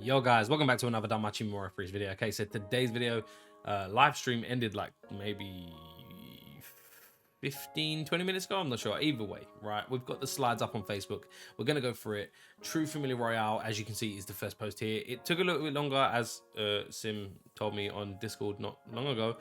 Yo guys, welcome back to another Danmachi Memoria Freese video. Okay, so today's video live stream ended like maybe 15-20 minutes ago, I'm not sure. Either way, right, we've got the slides up on Facebook. We're gonna go through it. True Familiar Royale, as you can see, is the first post here. It took a little bit longer, as Sim told me on Discord not long ago.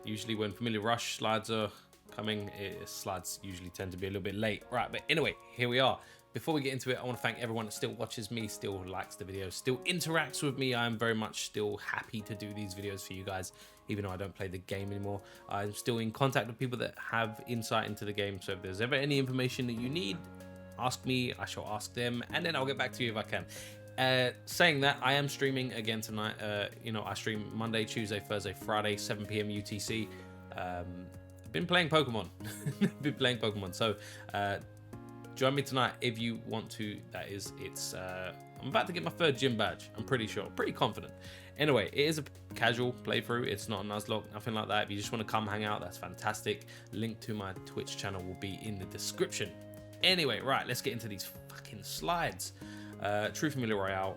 Usually when Familiar Rush slides are coming, slides usually tend to be a little bit late, right? But anyway, here we are. Before we get into it, I want to thank everyone that still watches me, still likes the videos, still interacts with me. I'm very much still happy to do these videos for you guys, even though I don't play the game anymore. I'm still in contact with people that have insight into the game. So if there's ever any information that you need, ask me, I shall ask them, and then I'll get back to you if I can. Saying that, I am streaming again tonight. You know, I stream Monday, Tuesday, Thursday, Friday, 7 p.m. UTC. Been playing Pokemon. Been playing Pokemon. So, join me tonight if you want to. That is, I'm about to get my third gym badge. I'm pretty sure, pretty confident. Anyway, it is a casual playthrough. It's not a Nuzlocke, nothing like that. If you just want to come hang out, that's fantastic. Link to my Twitch channel will be in the description. Anyway, right, let's get into these fucking slides. True Familiar Royale.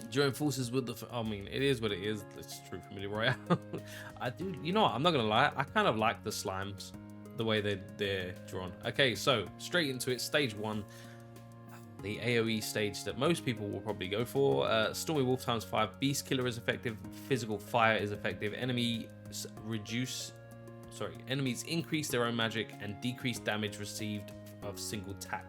Join forces with the. I mean, it is what it is. It's True Familiar Royale. I do. You know what? I'm not gonna lie. I kind of like the slimes, the way they're drawn. Okay, so straight into it. Stage 1, the AOE stage that most people will probably go for. Stormy Wolf ×5. Beast Killer is effective. Physical Fire is effective. Enemies increase their own magic and decrease damage received of single target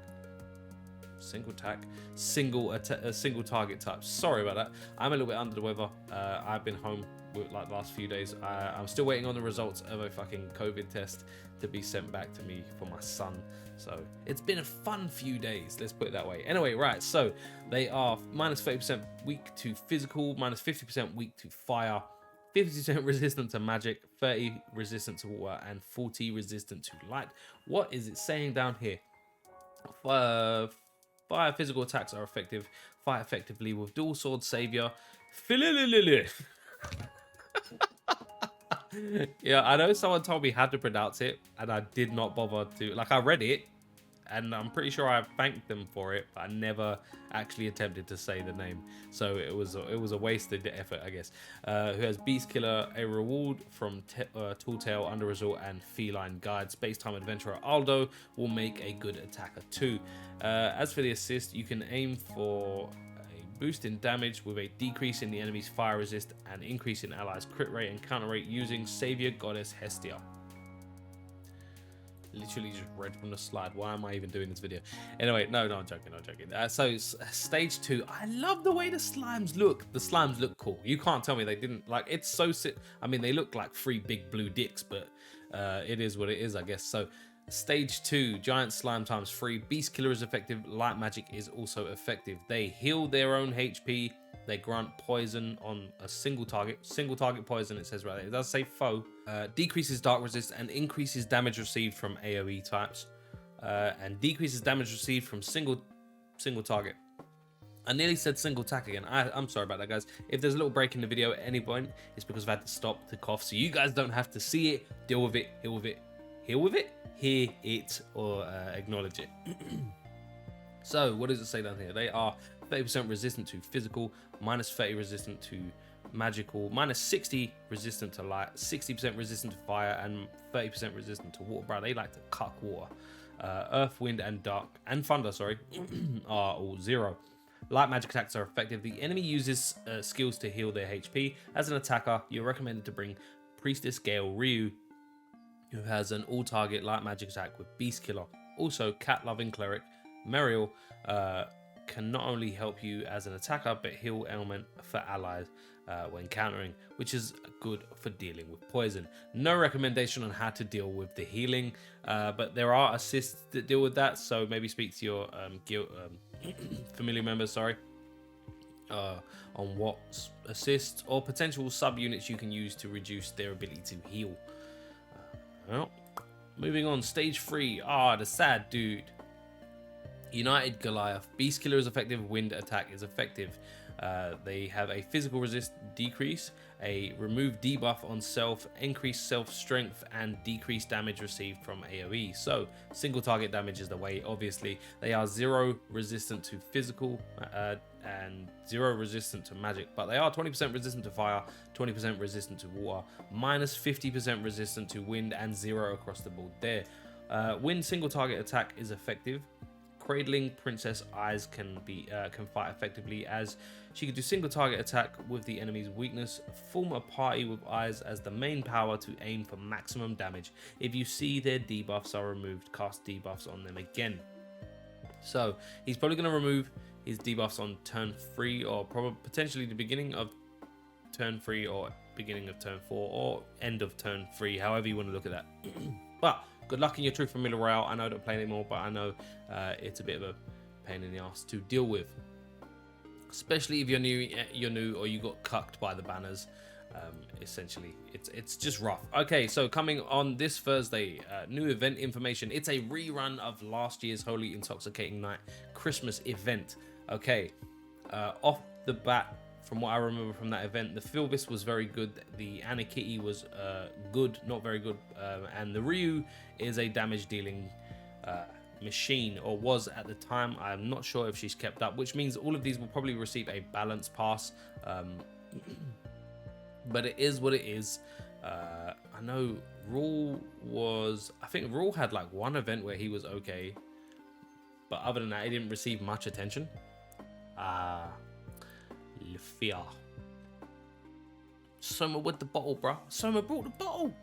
types. Sorry about that. I'm a little bit under the weather. I've been home with, like, the last few days. I'm still waiting on the results of a fucking COVID test to be sent back to me for my son. So it's been a fun few days, let's put it that way. Anyway, right, so they are minus 30% weak to physical, minus 50% weak to fire, 50% resistant to magic, 30 resistant to water, and 40 resistant to light. What is it saying down here? Fire physical attacks are effective. Fight effectively with dual sword savior. Yeah, I know someone told me how to pronounce it, and I did not bother to. Like, I read it, and I'm pretty sure I thanked them for it, but I never actually attempted to say the name. So it was a wasted effort, I guess. Who has Beast Killer, a reward from Tall Under Resort, and Feline Guide. Space-time adventurer Aldo will make a good attacker too. As for the assist, you can aim for a boost in damage with a decrease in the enemy's fire resist and increase in allies' crit rate and counter rate using Savior Goddess Hestia. Literally just read from the slide. Why am I even doing this video? Anyway, no, I'm joking. So stage 2, I love the way the slimes look. The slimes look cool. You can't tell me they didn't. Like, it's so sick. I mean, they look like 3 big blue dicks, but it is what it is, I guess. So stage 2, giant slime ×3. Beast Killer is effective. Light magic is also effective. They heal their own HP. They grant poison on a single target. Single target poison, it says right there. It does say foe. Decreases dark resist and increases damage received from AoE types. And decreases damage received from single target. I nearly said single attack again. I'm sorry about that, guys. If there's a little break in the video at any point, it's because I've had to stop to cough. So you guys don't have to see it, deal with it, heal with it, hear it, or acknowledge it. So what does it say down here? They are 30% resistant to physical, minus 30 resistant to magical, minus 60 resistant to light, 60% resistant to fire, and 30% resistant to water. Bro, they like to cuck water. Earth, wind, and thunder, are all 0. Light magic attacks are effective. The enemy uses skills to heal their HP. As an attacker, you're recommended to bring Priestess Gale Ryu, who has an all-target light magic attack with Beast Killer. Also, cat-loving cleric Muriel can not only help you as an attacker, but heal element for allies when countering, which is good for dealing with poison. No recommendation on how to deal with the healing, but there are assists that deal with that, so maybe speak to your familiar members, on what assists or potential subunits you can use to reduce their ability to heal. Well, moving on, stage 3. The sad dude. United Goliath. Beast Killer is effective. Wind attack is effective. They have a physical resist decrease, a remove debuff on self, increase self strength, and decrease damage received from AoE. So single target damage is the way. Obviously, they are 0 resistant to physical and 0 resistant to magic, but they are 20% resistant to fire, 20% resistant to water, minus 50% resistant to wind, and 0 across the board there. Wind single target attack is effective. Cradling Princess Eyes can fight effectively, as she can do single target attack with the enemy's weakness, form a party with Eyes as the main power to aim for maximum damage. If you see their debuffs are removed, cast debuffs on them again. So he's probably going to remove his debuffs on turn 3, or probably potentially the beginning of turn 3 or beginning of turn 4 or end of turn 3, however you want to look at that. But good luck in your True Familiar Royale. I know I don't play anymore, but I know it's a bit of a pain in the ass to deal with, especially if you're new or you got cucked by the banners. Essentially, it's just rough. Okay, so coming on this Thursday, new event information. It's a rerun of last year's Holy Intoxicating Night Christmas event. Okay, off the bat, from what I remember from that event, the Filvis was very good, the Anakitty was good, not very good, and the Ryu is a damage dealing machine, or was at the time. I'm not sure if she's kept up, which means all of these will probably receive a balance pass, but it is what it is. I know I think Rule had like one event where he was okay, but other than that, he didn't receive much attention. Fear. Soma with the bottle, bro. Soma brought the bottle.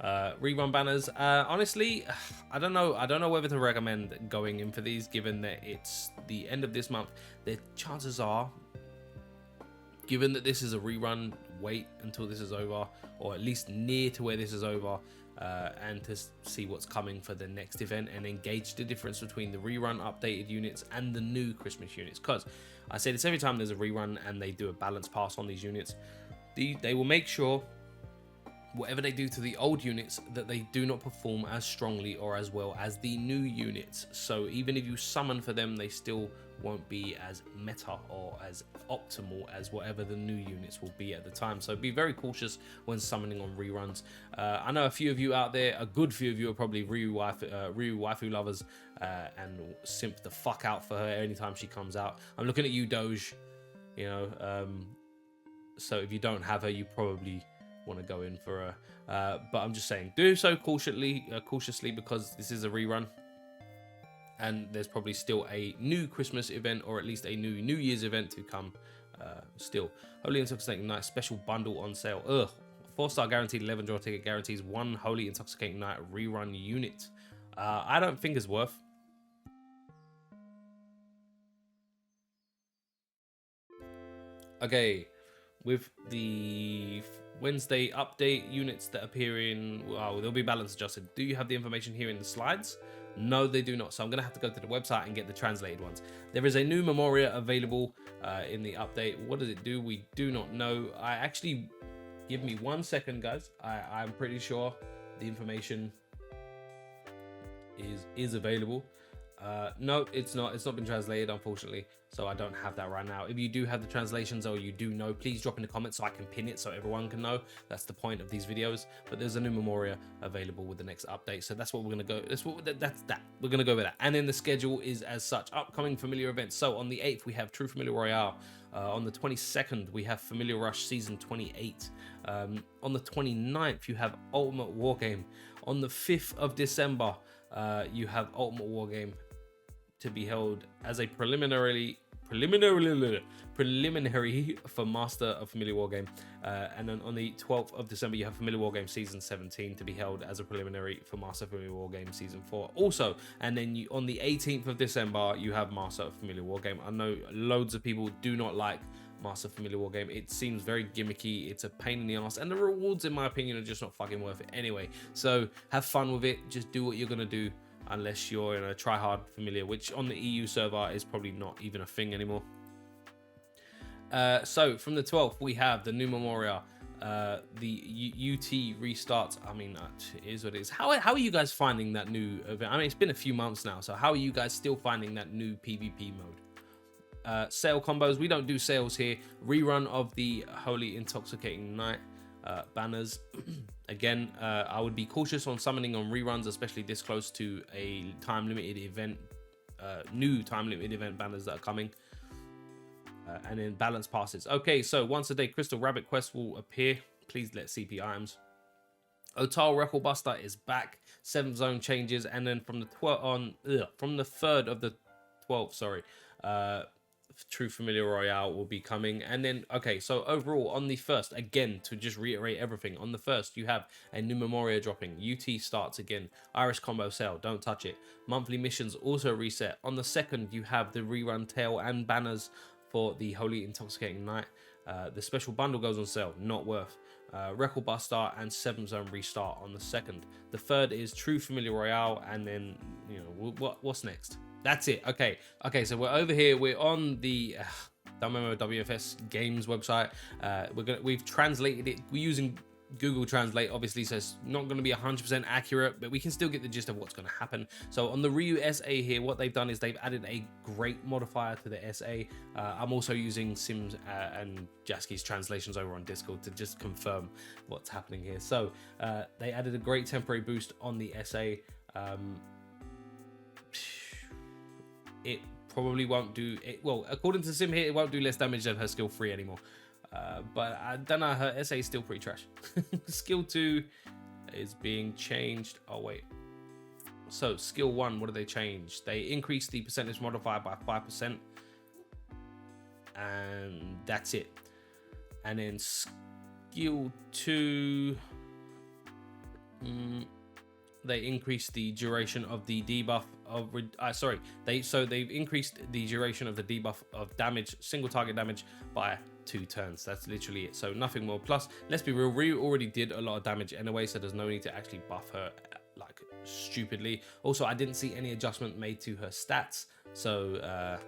Rerun banners. Honestly, I don't know whether to recommend going in for these, given that it's the end of this month. The chances are, given that this is a rerun, wait until this is over, or at least near to where this is over, and to see what's coming for the next event, and engage the difference between the rerun updated units and the new Christmas units. Because I say this every time there's a rerun and they do a balance pass on these units, they will make sure whatever they do to the old units that they do not perform as strongly or as well as the new units. So even if you summon for them, they still won't be as meta or as optimal as whatever the new units will be at the time. So be very cautious when summoning on reruns. I know a few of you out there, a good few of you, are probably Ryu waifu lovers and simp the fuck out for her anytime she comes out. I'm looking at you, Doge. You know, so if you don't have her, you probably want to go in for her. But I'm just saying, do so cautiously, because this is a rerun. And there's probably still a new Christmas event, or at least a New Year's event to come still. Holy Intoxicating Night special bundle on sale. 4-star guaranteed, 11 draw ticket, guarantees 1 Holy Intoxicating Night rerun unit. I don't think it's worth. Okay, with the Wednesday update units that appear in, well, they'll be balance adjusted. Do you have the information here in the slides? No, they do not. So I'm going to have to go to the website and get the translated ones. There is a new Memoria available in the update. What does it do? We do not know. Give me 1 second, guys. I'm pretty sure the information is available. No, it's not. It's not been translated, unfortunately. So I don't have that right now. If you do have the translations, or you do know, please drop in the comments so I can pin it so everyone can know. That's the point of these videos. But there's a new Memoria available with the next update. So that's what we're going to go. That's that. We're going to go with that. And then the schedule is as such. Upcoming familiar events. So on the 8th, we have True Familiar Royale. On the 22nd, we have Familiar Rush Season 28. On the 29th, you have Ultimate Wargame. On the 5th of December, you have Ultimate Wargame to be held as a preliminary for Master of Familiar Wargame, and then on the 12th of December you have Familiar Wargame Season 17 to be held as a preliminary for Master of Familiar Wargame Season 4 also. And then on the 18th of December you have Master of Familiar Wargame. I know loads of people do not like Master of Familiar Wargame. It seems very gimmicky, it's a pain in the ass, and the rewards in my opinion are just not fucking worth it anyway. So have fun with it, just do what you're gonna do, unless you're in a try-hard familiar, which on the EU server is probably not even a thing anymore. So from the 12th, we have the new Memoria, UT restart. I mean, it is what it is. How are you guys finding that new event? I mean, it's been a few months now, so how are you guys still finding that new PvP mode? Sale combos, we don't do sales here. Rerun of the Holy Intoxicating Night banners. Again, I would be cautious on summoning on reruns, especially this close to a time limited event, new time limited event banners that are coming. And then balance passes. Okay, so once a day Crystal Rabbit quest will appear. Please let CP items. Otal Record Buster is back. 7th zone changes, and then from the 3rd of the 12th, sorry, True Familiar Royale will be coming. And then, okay, so overall on the 1st, again, to just reiterate everything, on the 1st you have a new Memoria dropping. UT starts again. Irish combo sale, don't touch it. Monthly missions also reset. On the 2nd you have the rerun tail and banners for the Holy Intoxicating Night. The special bundle goes on sale, not worth. Record Buster and 7th zone restart on the 2nd. The 3rd is True Familiar Royale, and then, you know, what's next? That's it. Okay, so we're over here. We're on the Danmemo WFS Games website. We've translated it. We're using Google Translate, obviously, so it's not going to be 100% accurate, but we can still get the gist of what's going to happen. So on the Ryu SA here, what they've done is they've added a great modifier to the SA. I'm also using Sims and Jaski's translations over on Discord to just confirm what's happening here. So they added a great temporary boost on the SA. It probably won't do it. Well, according to Sim here, it won't do less damage than her skill 3 anymore. But I don't know, her SA is still pretty trash. Skill 2 is being changed. Oh, wait. So, skill 1, what did they change? They increased the percentage modifier by 5%. And that's it. And then skill 2... they increased the duration of the debuff of they've increased the duration of the debuff of damage, single target damage, by 2 turns. That's literally it. So nothing more. Plus, let's be real, Ryu already did a lot of damage anyway, so there's no need to actually buff her like stupidly. Also, I didn't see any adjustment made to her stats, so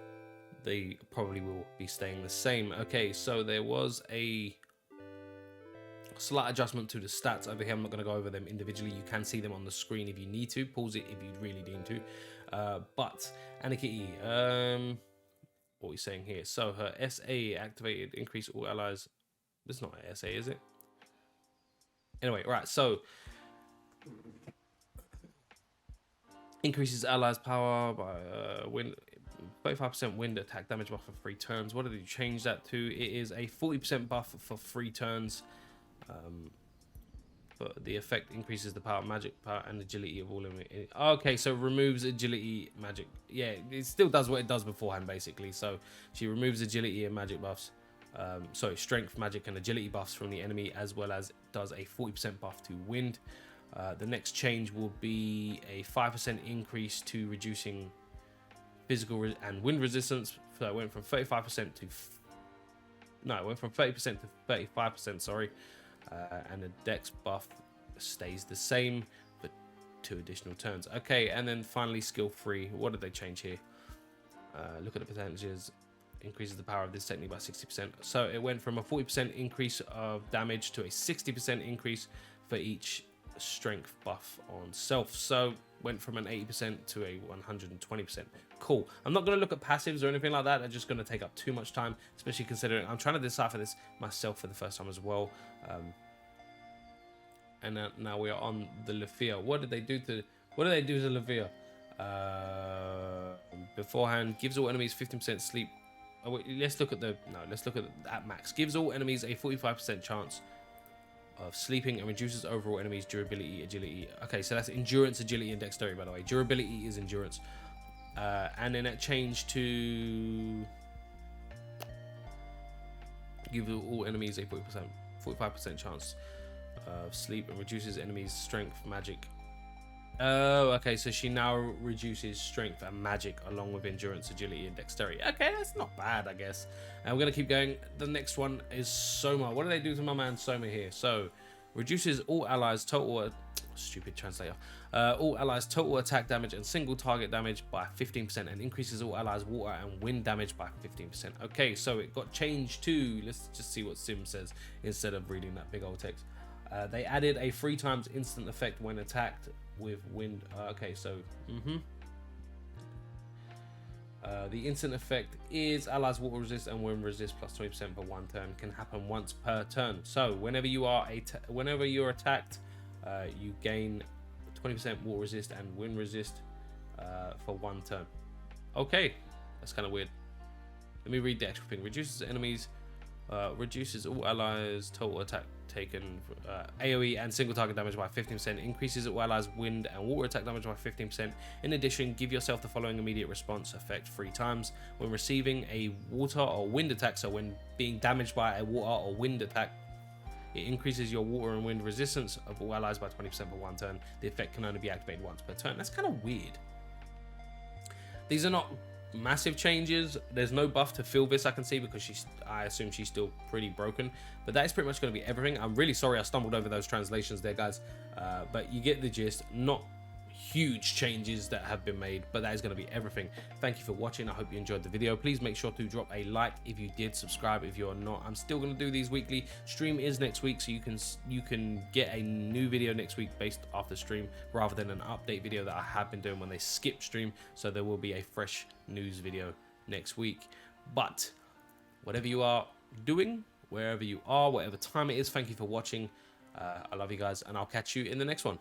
they probably will be staying the same. Okay, so there was a slight adjustment to the stats over here. I'm not going to go over them individually. You can see them on the screen if you need to. Pause it if you really need to. But Aniki, what are we saying here? So her SA activated, increase all allies. This is not an SA, is it? Anyway, right. So increases allies' power by wind. 35% wind attack damage buff for 3 turns. What did you change that to? It is a 40% buff for 3 turns. But the effect increases the power, magic power, and agility of all of it. Okay, so removes agility, magic. Yeah, it still does what it does beforehand, basically. So she removes agility and magic buffs. Sorry, strength, magic, and agility buffs from the enemy, as well as does a 40% buff to wind. The next change will be a 5% increase to reducing physical and wind resistance. So it went from 35% to... No, it went from 30% to 35%, sorry. And the dex buff stays the same for 2 additional turns. Okay, and then finally skill 3. What did they change here? Look at the percentages. Increases the power of this technique by 60%. So it went from a 40% increase of damage to a 60% increase for each strength buff on self. So went from an 80% to a 120%. Cool. I'm not going to look at passives or anything like that. They're just going to take up too much time, especially considering I'm trying to decipher this myself for the first time as well. And now we are on the Lafia. What did they do to Lafia? Beforehand, gives all enemies 15% sleep. Oh, wait, let's look at max. Gives all enemies a 45% chance of sleeping and reduces overall enemies' durability, agility. Okay, so that's endurance, agility, and dexterity, by the way. Durability is endurance. And then it changed to give all enemies a 45% chance of sleep and reduces enemies' strength, magic. Oh, okay, so she now reduces strength and magic along with endurance, agility, and dexterity. Okay, that's not bad, I guess. And we're going to keep going. The next one is Soma. What do they do to my man Soma here? So, Reduces all allies total stupid translator. All allies total attack damage and single target damage by 15% and increases all allies water and wind damage by 15%. Okay, so it got changed to, let's just see what Sim says instead of reading that big old text. They added a 3 times instant effect when attacked with wind. Okay, so the instant effect is allies water resist and wind resist plus 20% per 1 turn. Can happen once per turn. So whenever you're attacked, you gain 20% water resist and wind resist for 1 turn. Okay, that's kind of weird. Let me read the extra thing. Reduces enemies, reduces all allies total attack taken, AoE and single target damage by 15%, increases all allies wind and water attack damage by 15%. In addition, give yourself the following immediate response effect 3 times when receiving a water or wind attack. So when being damaged by a water or wind attack, it increases your water and wind resistance of all allies by 20% for 1 turn. The effect can only be activated once per turn. That's kind of weird. These are not massive changes. There's no buff to Filvis I can see because I assume she's still pretty broken, but that is pretty much going to be everything. I'm really sorry I stumbled over those translations there, guys, but you get the gist. Not huge changes that have been made, but that is going to be everything. Thank you for watching. I hope you enjoyed the video. Please make sure to drop a like if you did, subscribe if you're not. I'm still going to do these weekly. Stream is next week, so you can get a new video next week based off the stream rather than an update video that I have been doing when they skip stream. So there will be a fresh news video next week. But whatever you are doing, wherever you are, whatever time it is, thank you for watching. I love you guys, and I'll catch you in the next one.